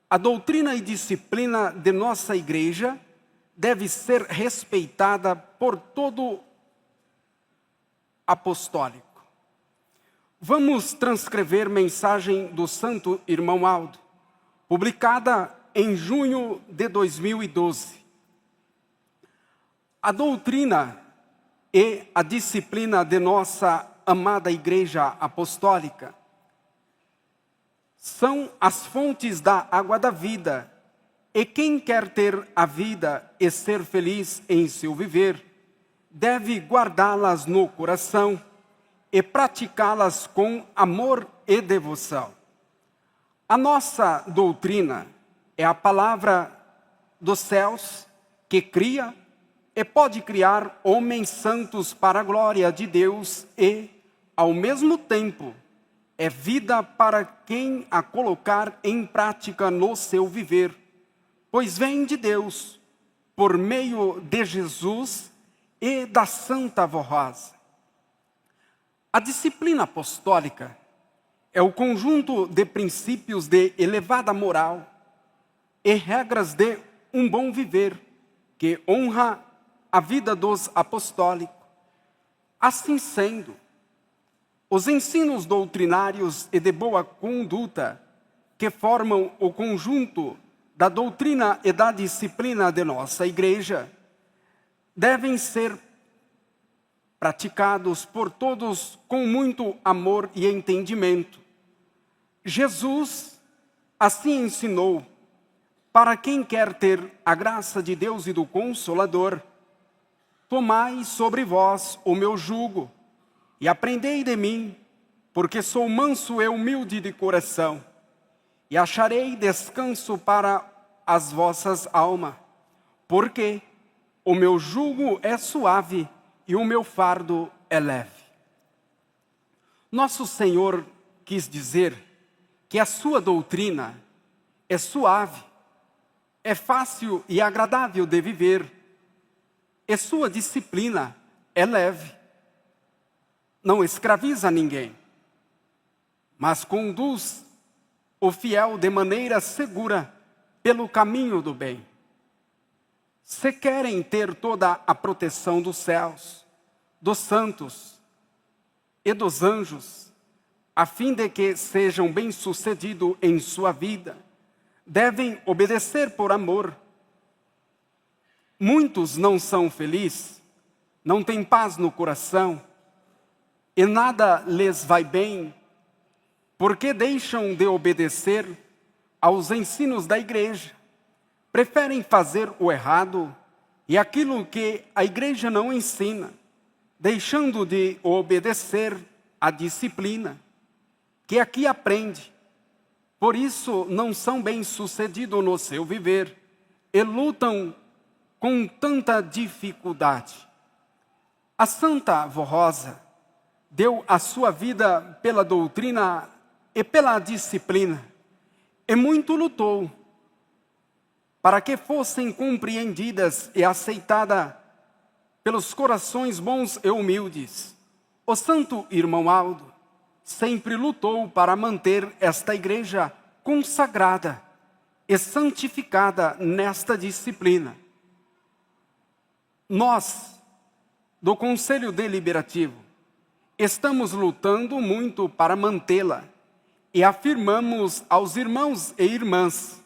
A doutrina e disciplina de nossa igreja deve ser respeitada por todo apostólico. Vamos transcrever mensagem do Santo Irmão Aldo, publicada em junho de 2012. A doutrina e a disciplina de nossa amada Igreja Apostólica são as fontes da água da vida, e quem quer ter a vida e ser feliz em seu viver, deve guardá-las no coração e praticá-las com amor e devoção. A nossa doutrina é a palavra dos céus que cria e pode criar homens santos para a glória de Deus e, ao mesmo tempo, é vida para quem a colocar em prática no seu viver, pois vem de Deus, por meio de Jesus e da Santa Voz. A disciplina apostólica é o conjunto de princípios de elevada moral e regras de um bom viver, que honra a vida dos apostólicos. Assim sendo, os ensinos doutrinários e de boa conduta, que formam o conjunto da doutrina e da disciplina de nossa igreja, devem ser praticados por todos com muito amor e entendimento. Jesus assim ensinou: para quem quer ter a graça de Deus e do Consolador, tomai sobre vós o meu jugo, e aprendei de mim, porque sou manso e humilde de coração, e acharei descanso para as vossas almas, porque o meu jugo é suave e o meu fardo é leve. Nosso Senhor quis dizer que a sua doutrina é suave, é fácil e agradável de viver, e sua disciplina é leve. Não escraviza ninguém, mas conduz o fiel de maneira segura pelo caminho do bem. Se querem ter toda a proteção dos céus, dos santos e dos anjos, a fim de que sejam bem-sucedidos em sua vida, devem obedecer por amor. Muitos não são felizes, não têm paz no coração, e nada lhes vai bem, porque deixam de obedecer aos ensinos da igreja. Preferem fazer o errado e aquilo que a igreja não ensina, deixando de obedecer à disciplina, que aqui aprende. Por isso não são bem-sucedidos no seu viver e lutam com tanta dificuldade. A Santa Voz deu a sua vida pela doutrina e pela disciplina, e muito lutou para que fossem compreendidas e aceitadas pelos corações bons e humildes. O Santo Irmão Aldo sempre lutou para manter esta igreja consagrada e santificada nesta disciplina. Nós, do Conselho Deliberativo, estamos lutando muito para mantê-la e afirmamos aos irmãos e irmãs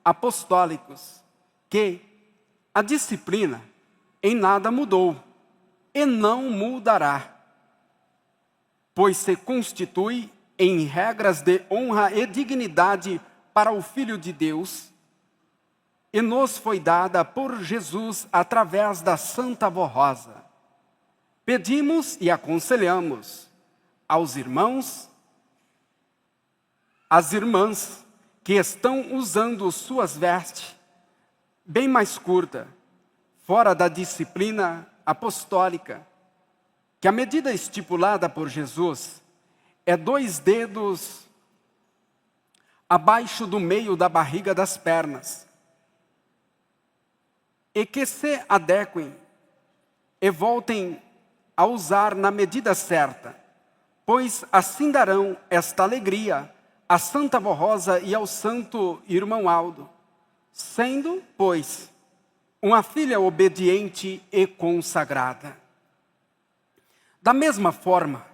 apostólicos que a disciplina em nada mudou e não mudará, pois se constitui em regras de honra e dignidade para o Filho de Deus e nos foi dada por Jesus através da Santa Voz. Pedimos e aconselhamos aos irmãos, às irmãs que estão usando suas vestes bem mais curtas, fora da disciplina apostólica, que a medida estipulada por Jesus é 2 dedos abaixo do meio da barriga das pernas, e que se adequem e voltem a usar na medida certa, pois assim darão esta alegria à Santa Vó Rosa e ao Santo Irmão Aldo, sendo, pois, uma filha obediente e consagrada. Da mesma forma,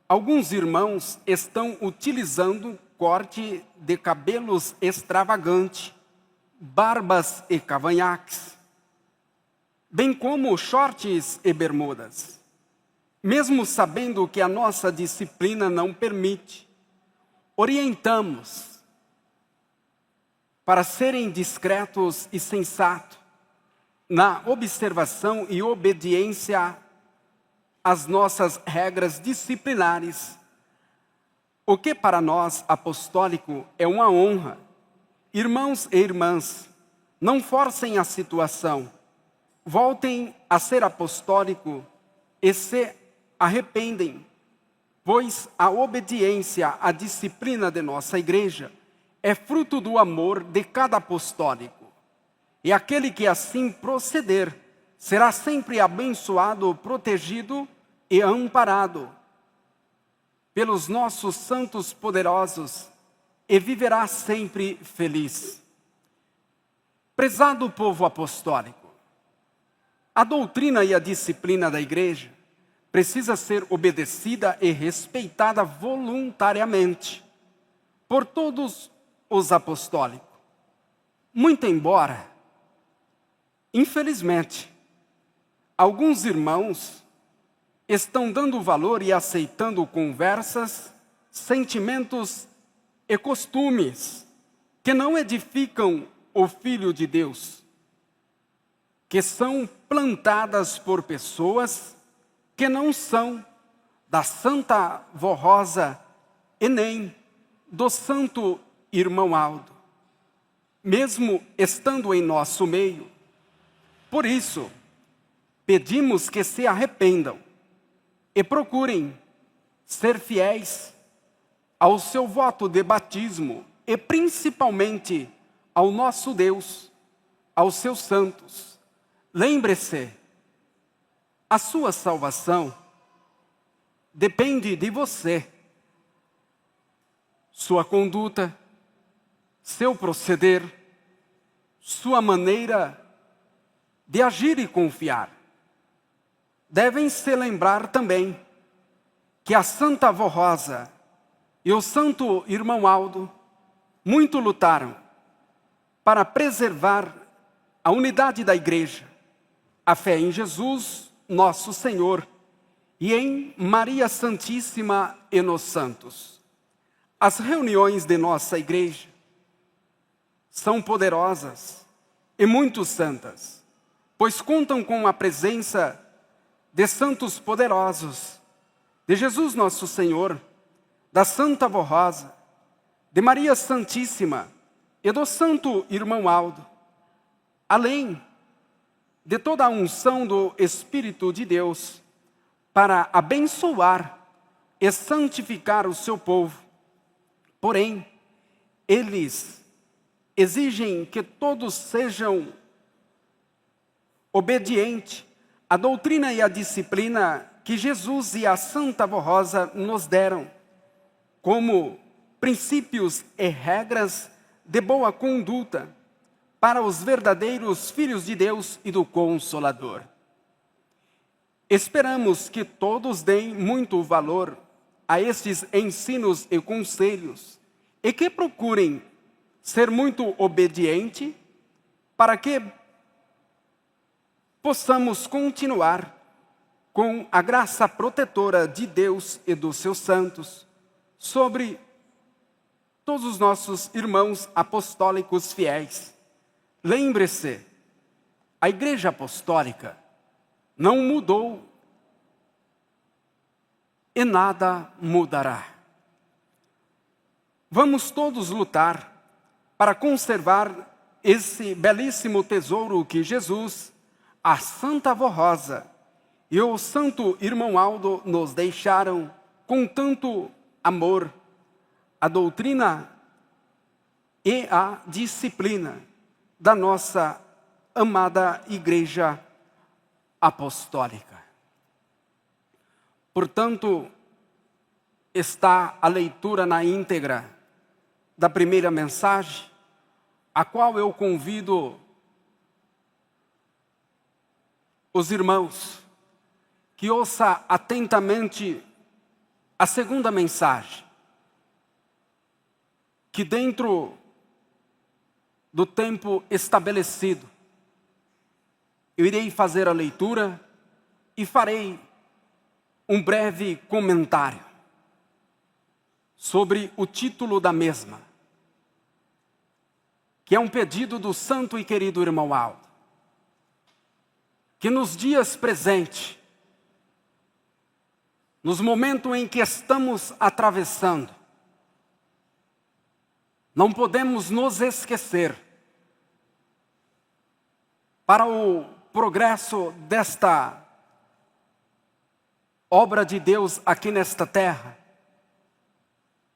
alguns irmãos estão utilizando corte de cabelos extravagante, barbas e cavanhaques, bem como shorts e bermudas, mesmo sabendo que a nossa disciplina não permite. Orientamos para serem discretos e sensatos na observação e obediência às nossas regras disciplinares, o que para nós, apostólico, é uma honra. Irmãos e irmãs, não forcem a situação, voltem a ser apostólico e se arrependem, pois a obediência à disciplina de nossa igreja é fruto do amor de cada apostólico. E aquele que assim proceder será sempre abençoado, protegido e amparado pelos nossos santos poderosos e viverá sempre feliz. Prezado povo apostólico, a doutrina e a disciplina da igreja precisa ser obedecida e respeitada voluntariamente por todos os apostólicos. Muito embora, infelizmente, alguns irmãos estão dando valor e aceitando conversas, sentimentos e costumes que não edificam o Filho de Deus, que são plantadas por pessoas que não são da Santa Vó Rosa e nem do Santo Irmão Aldo, mesmo estando em nosso meio. Por isso, pedimos que se arrependam e procurem ser fiéis ao seu voto de batismo e principalmente ao nosso Deus, aos seus santos. Lembre-se, a sua salvação depende de você, sua conduta, seu proceder, sua maneira de agir e confiar. Devem se lembrar também que a Santa Vó Rosa e o Santo Irmão Aldo muito lutaram para preservar a unidade da igreja, a fé em Jesus, nosso Senhor, e em Maria Santíssima e nos santos. As reuniões de nossa igreja são poderosas e muito santas, pois contam com a presença de santos poderosos, de Jesus nosso Senhor, da Santa Vó Rosa, de Maria Santíssima e do Santo Irmão Aldo, além de toda a unção do Espírito de Deus para abençoar e santificar o seu povo. Porém, eles exigem que todos sejam obedientes à doutrina e à disciplina que Jesus e a Santa Vó Rosa nos deram, como princípios e regras de boa conduta para os verdadeiros filhos de Deus e do Consolador. Esperamos que todos deem muito valor a estes ensinos e conselhos e que procurem ser muito obedientes para que possamos continuar com a graça protetora de Deus e dos seus santos sobre todos os nossos irmãos apostólicos fiéis. Lembre-se, a Igreja Apostólica não mudou e nada mudará. Vamos todos lutar para conservar esse belíssimo tesouro que Jesus, a Santa Vó Rosa e o Santo Irmão Aldo nos deixaram com tanto amor, a doutrina e a disciplina da nossa amada Igreja Apostólica. Portanto, está a leitura na íntegra da primeira mensagem, a qual eu convido os irmãos que ouçam atentamente a segunda mensagem, que dentro do tempo estabelecido, eu irei fazer a leitura e farei um breve comentário sobre o título da mesma, que é um pedido do santo e querido irmão Aldo, que nos dias presentes, nos momentos em que estamos atravessando, não podemos nos esquecer, para o progresso desta obra de Deus aqui nesta terra,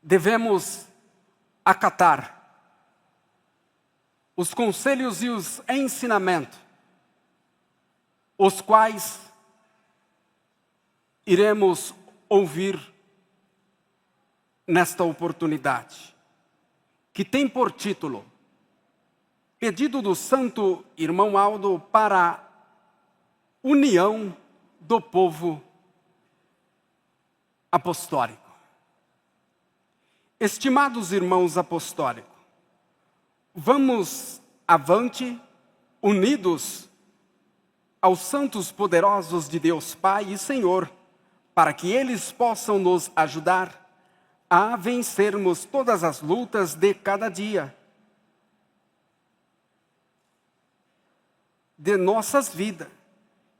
devemos acatar os conselhos e os ensinamentos, os quais iremos ouvir nesta oportunidade, que tem por título Pedido do Santo Irmão Aldo para a união do povo apostólico. Estimados irmãos apostólicos, vamos avante, unidos aos santos poderosos de Deus Pai e Senhor, para que eles possam nos ajudar a vencermos todas as lutas de cada dia de nossas vidas,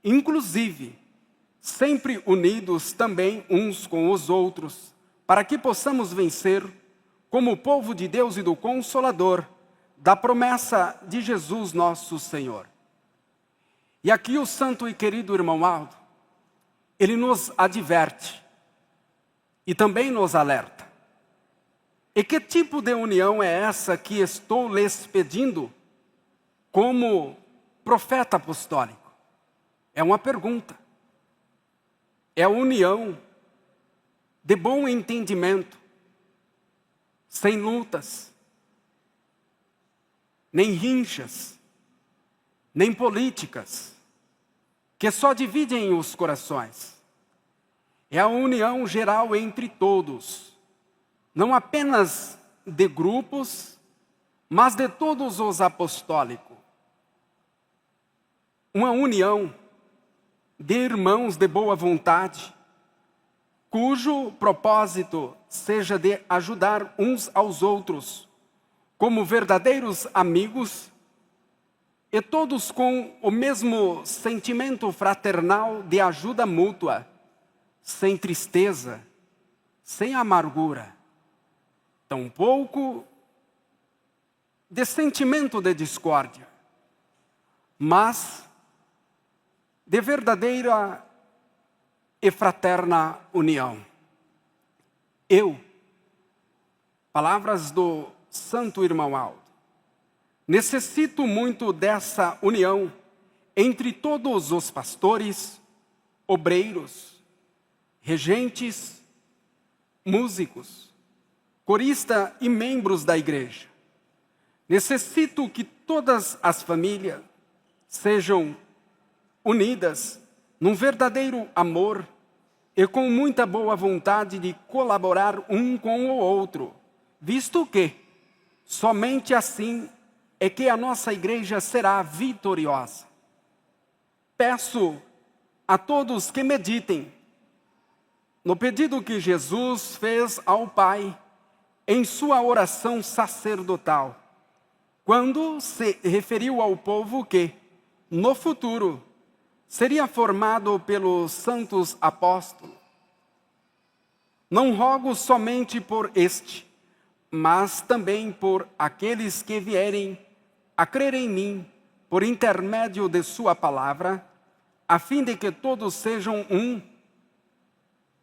inclusive sempre unidos também uns com os outros, para que possamos vencer como povo de Deus e do Consolador, da promessa de Jesus nosso Senhor. E aqui o santo e querido irmão Aldo, ele nos adverte e também nos alerta. E que tipo de união é essa que estou lhes pedindo como profeta apostólico? É uma pergunta. É a união de bom entendimento, sem lutas, nem rinchas, nem políticas, que só dividem os corações. É a união geral entre todos, não apenas de grupos, mas de todos os apostólicos. Uma união de irmãos de boa vontade, cujo propósito seja de ajudar uns aos outros, como verdadeiros amigos, e todos com o mesmo sentimento fraternal de ajuda mútua, sem tristeza, sem amargura, tampouco de sentimento de discórdia, mas de verdadeira e fraterna união. Palavras do santo irmão Aldo, necessito muito dessa união entre todos os pastores, obreiros, regentes, músicos, coristas e membros da igreja. Necessito que todas as famílias sejam unidas num verdadeiro amor e com muita boa vontade de colaborar um com o outro, visto que somente assim é que a nossa igreja será vitoriosa. Peço a todos que meditem no pedido que Jesus fez ao Pai em sua oração sacerdotal, quando se referiu ao povo que, no futuro, seria formado pelos santos apóstolos. Não rogo somente por este, mas também por aqueles que vierem a crer em mim, por intermédio de sua palavra, a fim de que todos sejam um,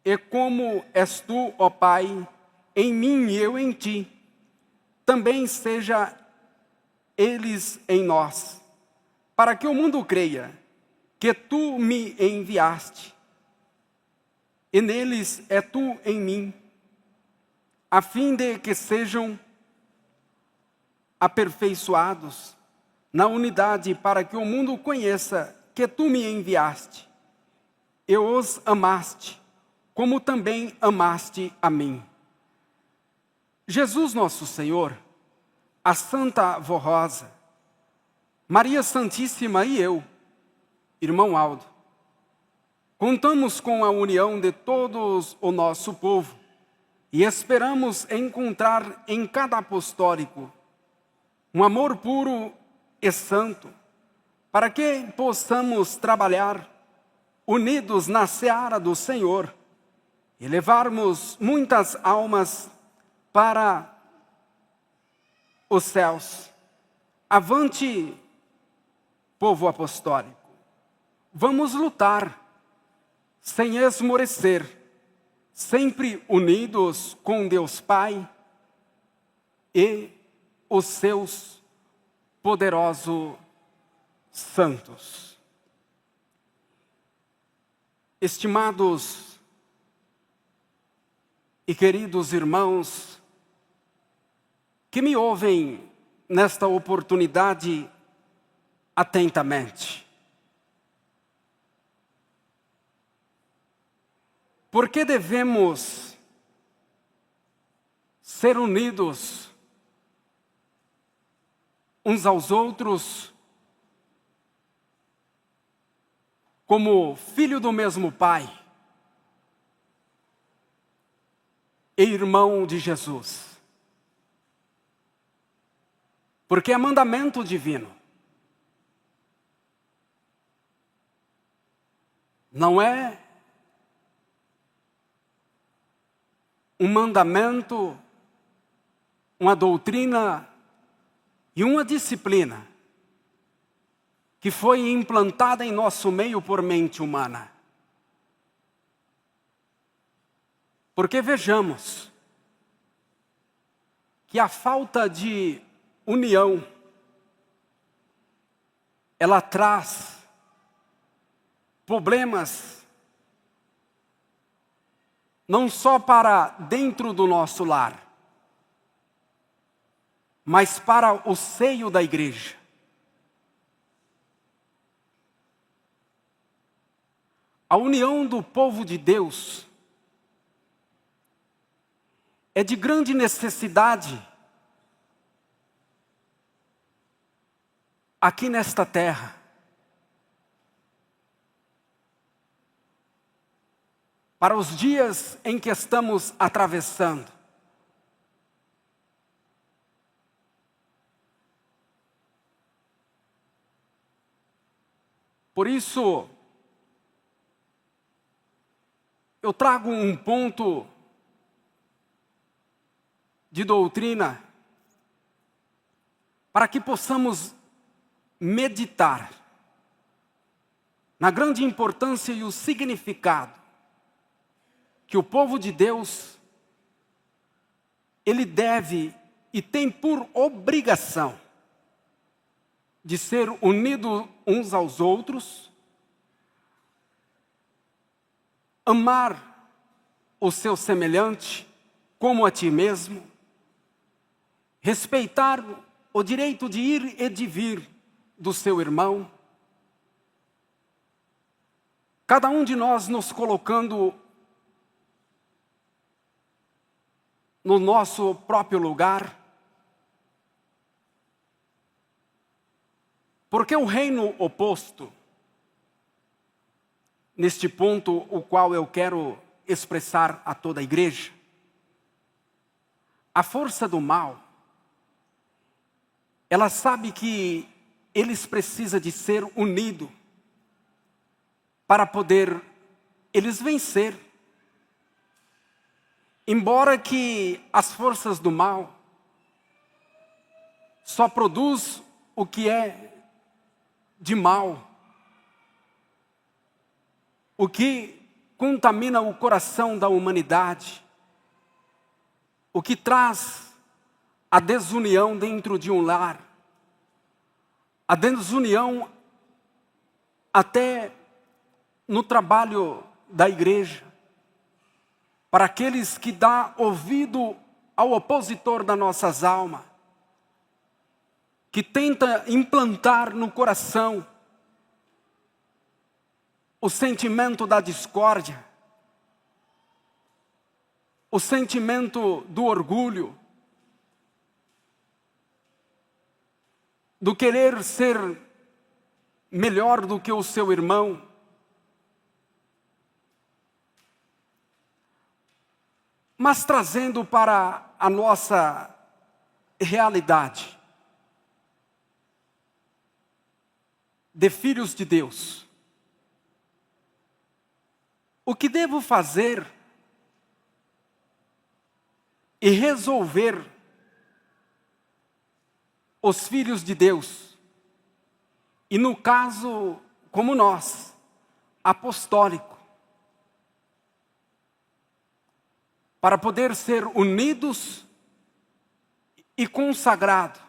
e como és tu, ó Pai, em mim e eu em ti, também seja eles em nós, para que o mundo creia que tu me enviaste, e neles é tu em mim, a fim de que sejam aperfeiçoados na unidade, para que o mundo conheça que tu me enviaste e os amaste, como também amaste a mim. Jesus nosso Senhor, a Santa Avó Rosa, Maria Santíssima e eu, irmão Aldo, contamos com a união de todos o nosso povo e esperamos encontrar em cada apostólico um amor puro e santo, para que possamos trabalhar unidos na seara do Senhor e levarmos muitas almas para os céus. Avante, povo apostólico, vamos lutar sem esmorecer, sempre unidos com Deus Pai e os seus poderosos santos. Estimados e queridos irmãos que me ouvem nesta oportunidade atentamente, por que devemos ser unidos uns aos outros como filho do mesmo Pai e irmão de Jesus? Porque é mandamento divino. Não é um mandamento, uma doutrina e uma disciplina que foi implantada em nosso meio por mente humana. Porque vejamos que a falta de união, ela traz problemas não só para dentro do nosso lar, mas para o seio da igreja. A união do povo de Deus é de grande necessidade aqui nesta terra. Para os dias em que estamos atravessando. Por isso, eu trago um ponto de doutrina para que possamos meditar na grande importância e o significado que o povo de Deus, ele deve e tem por obrigação de ser unido uns aos outros, amar o seu semelhante como a ti mesmo, respeitar o direito de ir e de vir do seu irmão, cada um de nós nos colocando no nosso próprio lugar, porque o reino oposto, neste ponto o qual eu quero expressar a toda a igreja, a força do mal, ela sabe que eles precisam de ser unidos para poder eles vencer. Embora que as forças do mal só produzem o que é de mal, o que contamina o coração da humanidade, o que traz a desunião dentro de um lar, a desunião até no trabalho da igreja, para aqueles que dão ouvido ao opositor das nossas almas, que tenta implantar no coração o sentimento da discórdia, o sentimento do orgulho, do querer ser melhor do que o seu irmão. Mas trazendo para a nossa realidade de filhos de Deus, o que devo fazer e resolver os filhos de Deus, e no caso, como nós, apostólico, para poder ser unidos e consagrados,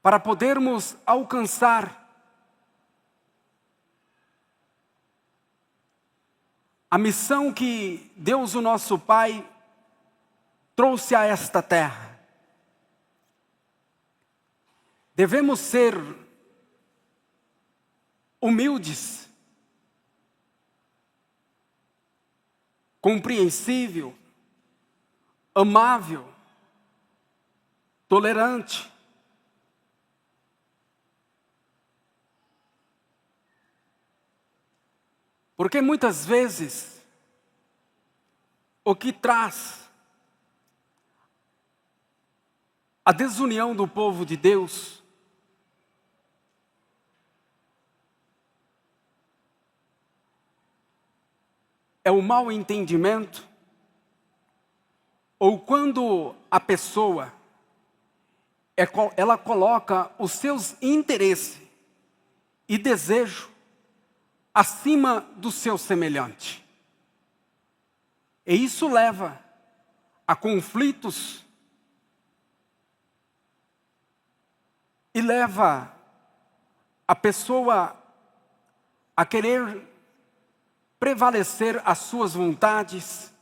para podermos alcançar a missão que Deus, o nosso Pai, trouxe a esta terra. Devemos ser humildes, compreensível, amável, tolerante. Porque muitas vezes o que traz a desunião do povo de Deus é o mau entendimento, ou quando a pessoa ela coloca os seus interesses e desejos acima do seu semelhante. E isso leva a conflitos e leva a pessoa a querer prevalecer as suas vontades,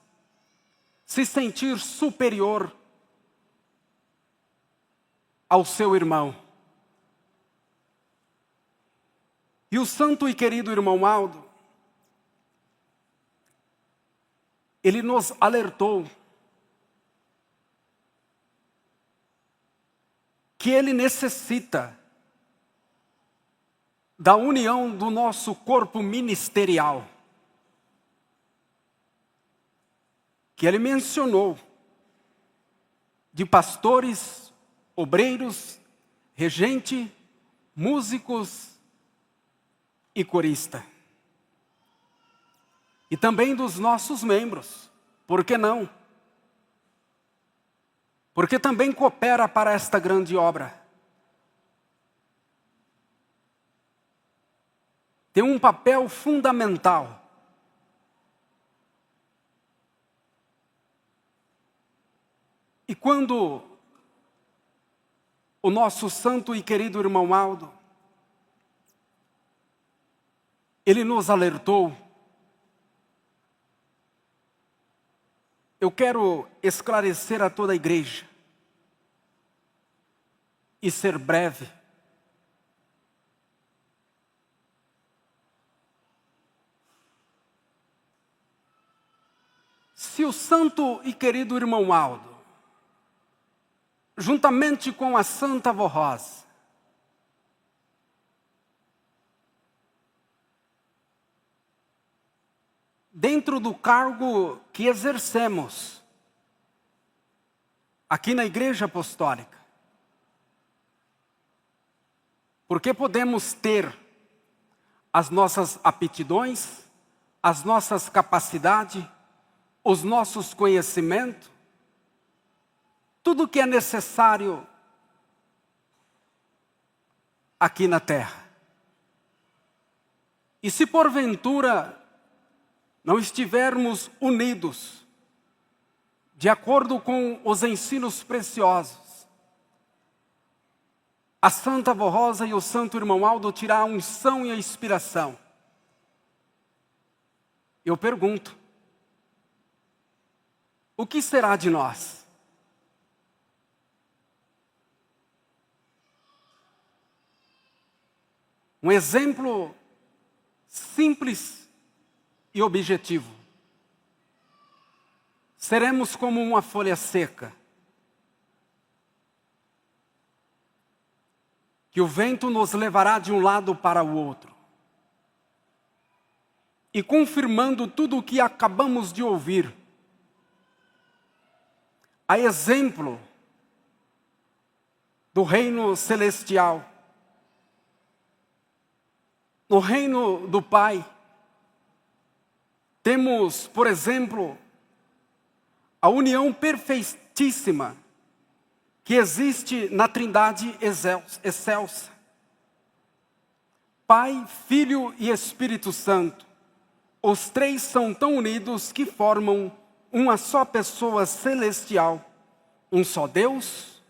se sentir superior ao seu irmão. E o santo e querido irmão Aldo, ele nos alertou que ele necessita da união do nosso corpo ministerial. Que ele mencionou de pastores, obreiros, regente, músicos e corista. E também dos nossos membros, por que não? Porque também coopera para esta grande obra. Tem um papel fundamental. E quando o nosso santo e querido irmão Aldo, ele nos alertou, eu quero esclarecer a toda a igreja e ser breve. Se o santo e querido irmão Aldo, juntamente com a Santa Vó Rosa, dentro do cargo que exercemos aqui na Igreja Apostólica, porque podemos ter as nossas aptidões, as nossas capacidades, os nossos conhecimentos, tudo que é necessário aqui na terra. E se porventura não estivermos unidos, de acordo com os ensinos preciosos, a Santa Vó Rosa e o Santo Irmão Aldo tirar a unção e a inspiração. Eu pergunto, o que será de nós? Um exemplo simples e objetivo. Seremos como uma folha seca, que o vento nos levará de um lado para o outro. E confirmando tudo o que acabamos de ouvir, a exemplo do reino celestial, no reino do Pai, temos, por exemplo, a união perfeitíssima que existe na Trindade excelsa. Pai, Filho e Espírito Santo. Os três são tão unidos que formam uma só pessoa celestial. Um só Deus,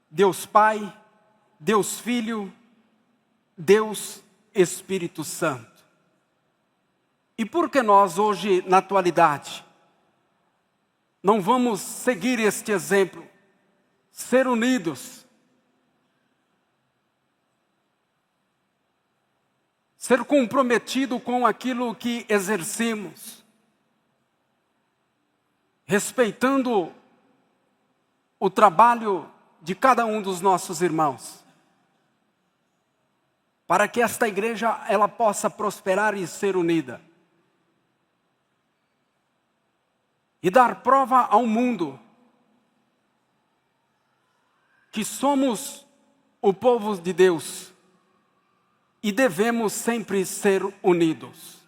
Deus Pai, Deus Filho, Deus Espírito Santo. E por que nós hoje, na atualidade, não vamos seguir este exemplo? Ser unidos. Ser comprometido com aquilo que exercemos. Respeitando o trabalho de cada um dos nossos irmãos. Para que esta igreja ela possa prosperar e ser unida. E dar prova ao mundo que somos o povo de Deus e devemos sempre ser unidos.